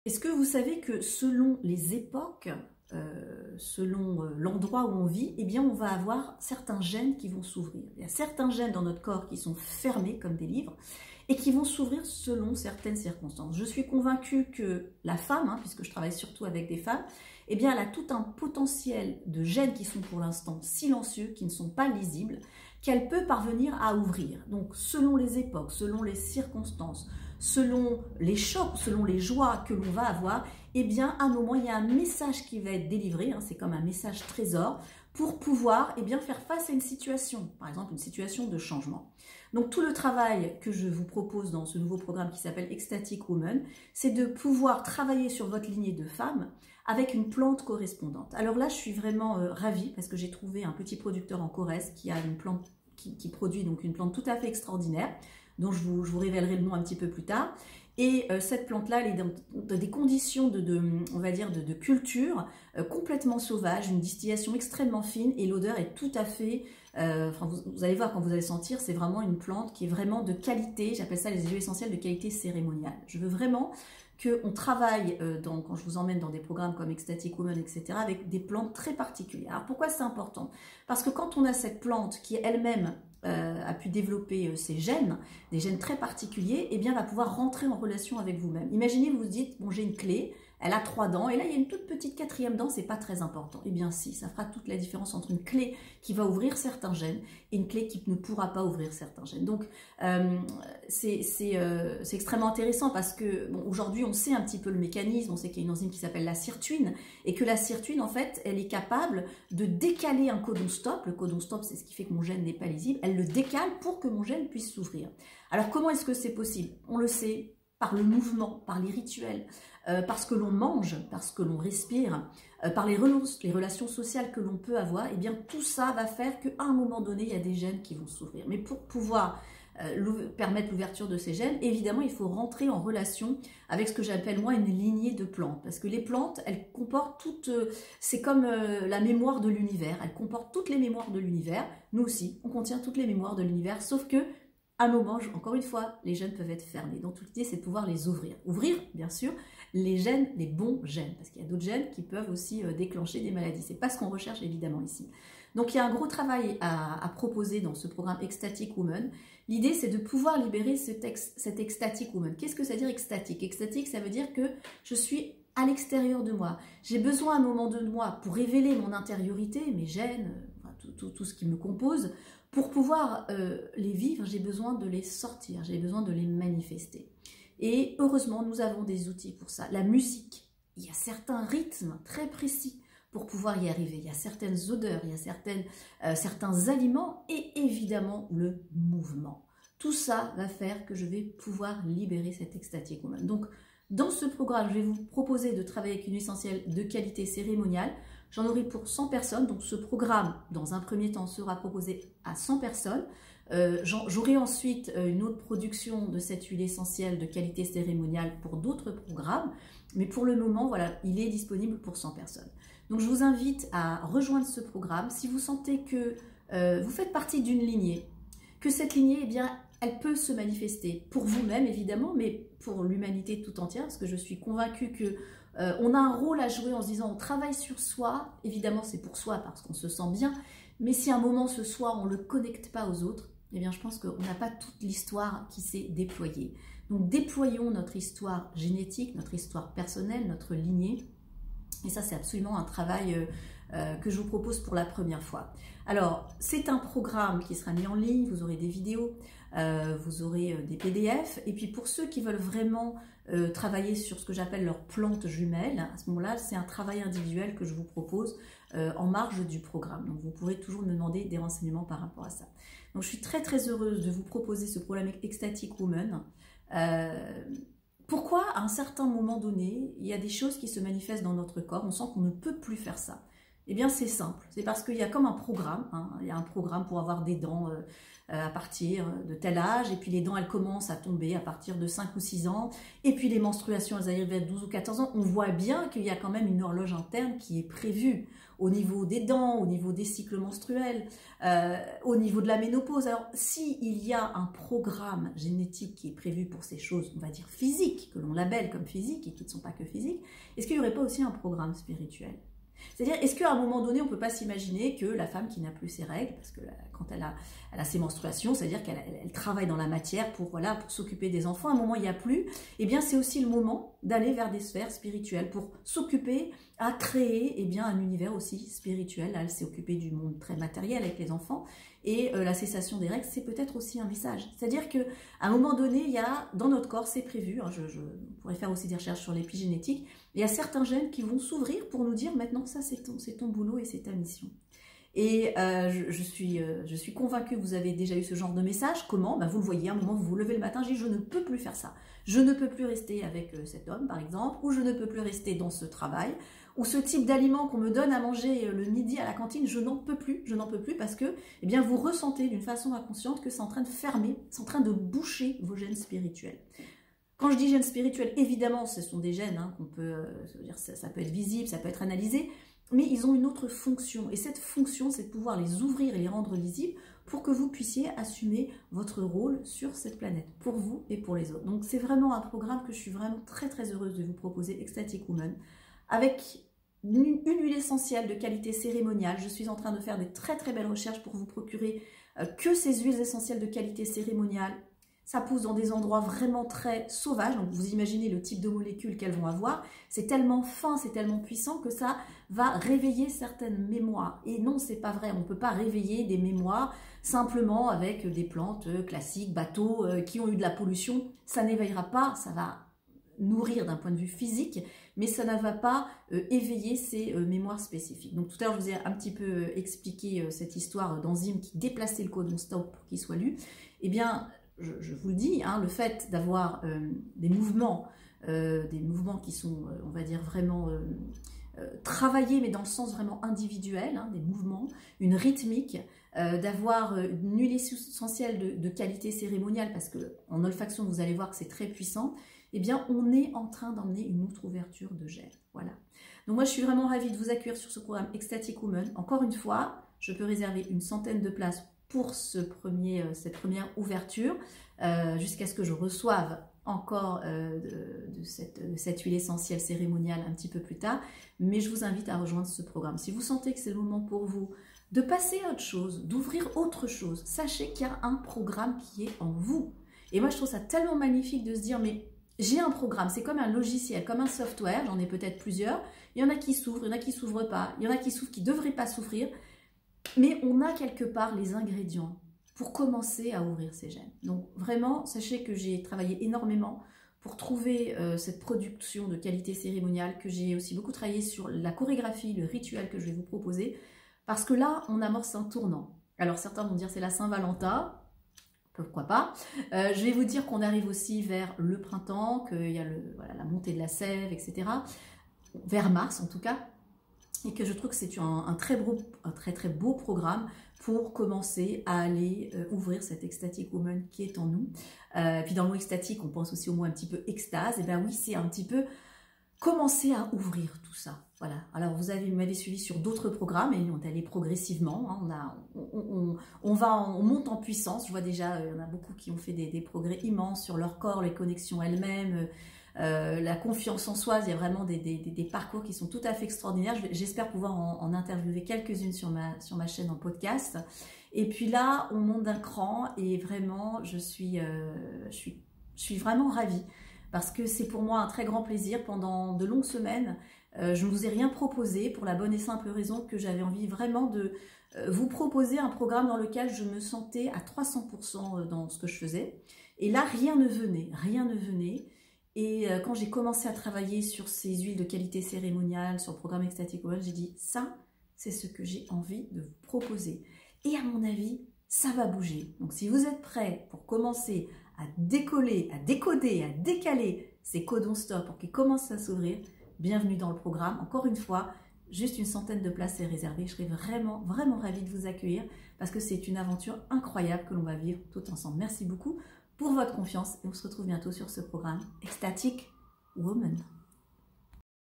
Est-ce que vous savez que selon les époques, selon l'endroit où on vit, eh bien on va avoir certains gènes qui vont s'ouvrir. Il y a certains gènes dans notre corps qui sont fermés comme des livres et qui vont s'ouvrir selon certaines circonstances. Je suis convaincue que la femme, puisque je travaille surtout avec des femmes, eh bien elle a tout un potentiel de gènes qui sont pour l'instant silencieux, qui ne sont pas lisibles, qu'elle peut parvenir à ouvrir. Donc selon les époques, selon les circonstances, selon les chocs, selon les joies que l'on va avoir, eh bien, à un moment, il y a un message qui va être délivré, c'est comme un message trésor, pour pouvoir faire face à une situation, par exemple une situation de changement. Donc tout le travail que je vous propose dans ce nouveau programme qui s'appelle Ecstatic Woman, c'est de pouvoir travailler sur votre lignée de femme avec une plante correspondante. Alors là, je suis vraiment ravie parce que j'ai trouvé un petit producteur en Corrèze qui a une plante qui produit donc une plante tout à fait extraordinaire, dont je vous révélerai le nom un petit peu plus tard. Et cette plante-là, elle est dans des conditions on va dire de culture complètement sauvage, une distillation extrêmement fine et l'odeur est tout à fait, vous allez voir quand vous allez sentir, c'est vraiment une plante qui est vraiment de qualité, j'appelle ça les huiles essentielles de qualité cérémoniale. Je veux vraiment qu'on travaille, quand je vous emmène dans des programmes comme Ecstatic Woman, etc., avec des plantes très particulières. Alors pourquoi c'est important? Parce que quand on a cette plante qui elle-même a pu développer ses gènes, des gènes très particuliers, eh bien, va pouvoir rentrer en relation avec vous-même. Imaginez, vous vous dites, bon, j'ai une clé, elle a 3 dents, et là, il y a une toute petite 4e dent, c'est pas très important. Eh bien, si, ça fera toute la différence entre une clé qui va ouvrir certains gènes et une clé qui ne pourra pas ouvrir certains gènes. Donc, c'est extrêmement intéressant parce que, bon, aujourd'hui, on sait un petit peu le mécanisme, on sait qu'il y a une enzyme qui s'appelle la sirtuine, et que la sirtuine, en fait, elle est capable de décaler un codon stop. Le codon stop, c'est ce qui fait que mon gène n'est pas lisible. Elle le décale pour que mon gène puisse s'ouvrir. Alors, comment est-ce que c'est possible? On le sait par le mouvement, par les rituels, parce que l'on mange, parce que l'on respire, par les relations sociales que l'on peut avoir, et bien tout ça va faire qu'à un moment donné, il y a des gènes qui vont s'ouvrir. Mais pour pouvoir permettre l'ouverture de ces gènes, évidemment, il faut rentrer en relation avec ce que j'appelle moi une lignée de plantes. Parce que les plantes, elles comportent toutes, c'est comme la mémoire de l'univers, elles comportent toutes les mémoires de l'univers. Nous aussi, on contient toutes les mémoires de l'univers, sauf que à un moment, encore une fois, les gènes peuvent être fermés. Donc, toute l'idée, c'est de pouvoir les ouvrir. Ouvrir, bien sûr, les gènes, les bons gènes, parce qu'il y a d'autres gènes qui peuvent aussi déclencher des maladies. C'est pas ce qu'on recherche, évidemment, ici. Donc, il y a un gros travail à proposer dans ce programme Ecstatic Woman. L'idée, c'est de pouvoir libérer cet Ecstatic Woman. Qu'est-ce que ça veut dire extatique? Extatique, ça veut dire que je suis à l'extérieur de moi. J'ai besoin à un moment de moi pour révéler mon intériorité, mes gènes, tout ce qui me compose. Pour pouvoir les vivre, j'ai besoin de les sortir, j'ai besoin de les manifester. Et heureusement, nous avons des outils pour ça. La musique, il y a certains rythmes très précis pour pouvoir y arriver. Il y a certaines odeurs, il y a certains aliments et évidemment le mouvement. Tout ça va faire que je vais pouvoir libérer cette Ecstatic Woman. Donc, dans ce programme, je vais vous proposer de travailler avec une huile essentielle de qualité cérémoniale. J'en aurai pour 100 personnes, donc ce programme, dans un premier temps, sera proposé à 100 personnes. J'aurai ensuite une autre production de cette huile essentielle de qualité cérémoniale pour d'autres programmes, mais pour le moment, voilà, il est disponible pour 100 personnes. Donc je vous invite à rejoindre ce programme si vous sentez que vous faites partie d'une lignée, que cette lignée, eh bien, elle peut se manifester pour vous-même, évidemment, mais pour l'humanité tout entière, parce que je suis convaincue que on a un rôle à jouer en se disant on travaille sur soi, évidemment c'est pour soi parce qu'on se sent bien, mais si à un moment ce soi on ne le connecte pas aux autres, eh bien je pense qu'on n'a pas toute l'histoire qui s'est déployée. Donc déployons notre histoire génétique, notre histoire personnelle, notre lignée, et ça c'est absolument un travail que je vous propose pour la première fois. Alors c'est un programme qui sera mis en ligne, vous aurez des vidéos, vous aurez des PDF, et puis pour ceux qui veulent vraiment travailler sur ce que j'appelle leur plante jumelle, à ce moment-là, c'est un travail individuel que je vous propose en marge du programme. Donc vous pourrez toujours me demander des renseignements par rapport à ça. Donc je suis très très heureuse de vous proposer ce programme Ecstatic Woman. Pourquoi à un certain moment donné, il y a des choses qui se manifestent dans notre corps, on sent qu'on ne peut plus faire ça. Eh bien, c'est simple. C'est parce qu'il y a comme un programme. Hein. Il y a un programme pour avoir des dents à partir de tel âge. Et puis, les dents, elles commencent à tomber à partir de 5 ou 6 ans. Et puis, les menstruations, elles arrivent à 12 ou 14 ans. On voit bien qu'il y a quand même une horloge interne qui est prévue au niveau des dents, au niveau des cycles menstruels, au niveau de la ménopause. Alors, s'il y a un programme génétique qui est prévu pour ces choses, on va dire physiques, que l'on labelle comme physiques et qui ne sont pas que physiques, est-ce qu'il n'y aurait pas aussi un programme spirituel ? C'est-à-dire, est-ce qu'à un moment donné, on ne peut pas s'imaginer que la femme qui n'a plus ses règles, parce que quand elle a ses menstruations, c'est-à-dire qu'elle travaille dans la matière pour s'occuper des enfants, à un moment il n'y a plus, eh bien c'est aussi le moment d'aller vers des sphères spirituelles pour s'occuper à créer un univers aussi spirituel. Là, elle s'est occupée du monde très matériel avec les enfants, et la cessation des règles, c'est peut-être aussi un message. C'est-à-dire qu'à un moment donné, il y a, dans notre corps, c'est prévu, hein, je pourrais faire aussi des recherches sur l'épigénétique, il y a certains gènes qui vont s'ouvrir pour nous dire maintenant ça c'est ton boulot et c'est ta mission. Et je suis convaincue que vous avez déjà eu ce genre de message. Comment? Vous le voyez, à un moment vous vous levez le matin, je dis je ne peux plus faire ça. Je ne peux plus rester avec cet homme par exemple, ou je ne peux plus rester dans ce travail, ou ce type d'aliment qu'on me donne à manger le midi à la cantine, je n'en peux plus parce que vous ressentez d'une façon inconsciente que c'est en train de fermer, c'est en train de boucher vos gènes spirituels. Quand je dis gènes spirituels, évidemment, ce sont des gènes qu'on peut, ça peut être visible, ça peut être analysé, mais ils ont une autre fonction. Et cette fonction, c'est de pouvoir les ouvrir et les rendre lisibles pour que vous puissiez assumer votre rôle sur cette planète, pour vous et pour les autres. Donc c'est vraiment un programme que je suis vraiment très très heureuse de vous proposer, Ecstatic Woman, avec une huile essentielle de qualité cérémoniale. Je suis en train de faire des très très belles recherches pour vous procurer que ces huiles essentielles de qualité cérémoniale. Ça pousse dans des endroits vraiment très sauvages, donc vous imaginez le type de molécules qu'elles vont avoir. C'est tellement fin, c'est tellement puissant que ça va réveiller certaines mémoires. Et non, c'est pas vrai, on ne peut pas réveiller des mémoires simplement avec des plantes classiques, bateaux, qui ont eu de la pollution. Ça n'éveillera pas, ça va nourrir d'un point de vue physique, mais ça ne va pas éveiller ces mémoires spécifiques. Donc tout à l'heure, je vous ai un petit peu expliqué cette histoire d'enzyme qui déplaçait le codon stop pour qu'il soit lu. Eh bien, je vous le dis, hein, le fait d'avoir des mouvements qui sont, on va dire, vraiment travaillés, mais dans le sens vraiment individuel, hein, des mouvements, une rythmique, d'avoir une huile essentielle de qualité cérémoniale, parce qu'en olfaction, vous allez voir que c'est très puissant, eh bien, on est en train d'emmener une autre ouverture de gel. Voilà. Donc moi, je suis vraiment ravie de vous accueillir sur ce programme Ecstatic Woman. Encore une fois, je peux réserver une centaine de places pour cette première ouverture, jusqu'à ce que je reçoive encore de cette huile essentielle cérémoniale un petit peu plus tard. Mais je vous invite à rejoindre ce programme. Si vous sentez que c'est le moment pour vous de passer à autre chose, d'ouvrir autre chose, sachez qu'il y a un programme qui est en vous. Et moi, je trouve ça tellement magnifique de se dire, mais j'ai un programme, c'est comme un logiciel, comme un software, j'en ai peut-être plusieurs. Il y en a qui s'ouvrent, il y en a qui ne s'ouvrent pas, il y en a qui s'ouvrent, qui ne devraient pas s'ouvrir. Mais on a quelque part les ingrédients pour commencer à ouvrir ces gènes. Donc vraiment, sachez que j'ai travaillé énormément pour trouver cette production de qualité cérémoniale, que j'ai aussi beaucoup travaillé sur la chorégraphie, le rituel que je vais vous proposer, parce que là, on amorce un tournant. Alors certains vont dire c'est la Saint-Valentin, pourquoi pas. Je vais vous dire qu'on arrive aussi vers le printemps, qu'il y a la montée de la sève, etc. Vers mars en tout cas. Et que je trouve que c'est un très beau programme pour commencer à aller ouvrir cette Ecstatic Woman qui est en nous. Puis dans le mot extatique, on pense aussi au mot un petit peu extase. Et bien oui, c'est un petit peu commencer à ouvrir tout ça. Voilà. Alors vous m'avez suivi sur d'autres programmes et on est allé progressivement. Hein. On monte en puissance. Je vois déjà, il y en a beaucoup qui ont fait des progrès immenses sur leur corps, les connexions elles-mêmes. La confiance en soi, il y a vraiment des parcours qui sont tout à fait extraordinaires. J'espère pouvoir en interviewer quelques-unes sur ma chaîne en podcast. Et puis là, on monte d'un cran et vraiment, je suis vraiment ravie parce que c'est pour moi un très grand plaisir. Pendant de longues semaines, je ne vous ai rien proposé pour la bonne et simple raison que j'avais envie vraiment de vous proposer un programme dans lequel je me sentais à 300% dans ce que je faisais. Et là, rien ne venait. Et quand j'ai commencé à travailler sur ces huiles de qualité cérémoniale, sur le programme Ecstatic Woman, j'ai dit ça, c'est ce que j'ai envie de vous proposer. Et à mon avis, ça va bouger. Donc si vous êtes prêts pour commencer à décoller, à décoder, à décaler ces codons stop pour qu'ils commencent à s'ouvrir, bienvenue dans le programme. Encore une fois, juste une centaine de places est réservée. Je serai vraiment, vraiment ravie de vous accueillir parce que c'est une aventure incroyable que l'on va vivre tout ensemble. Merci beaucoup pour votre confiance et on se retrouve bientôt sur ce programme Ecstatic Woman.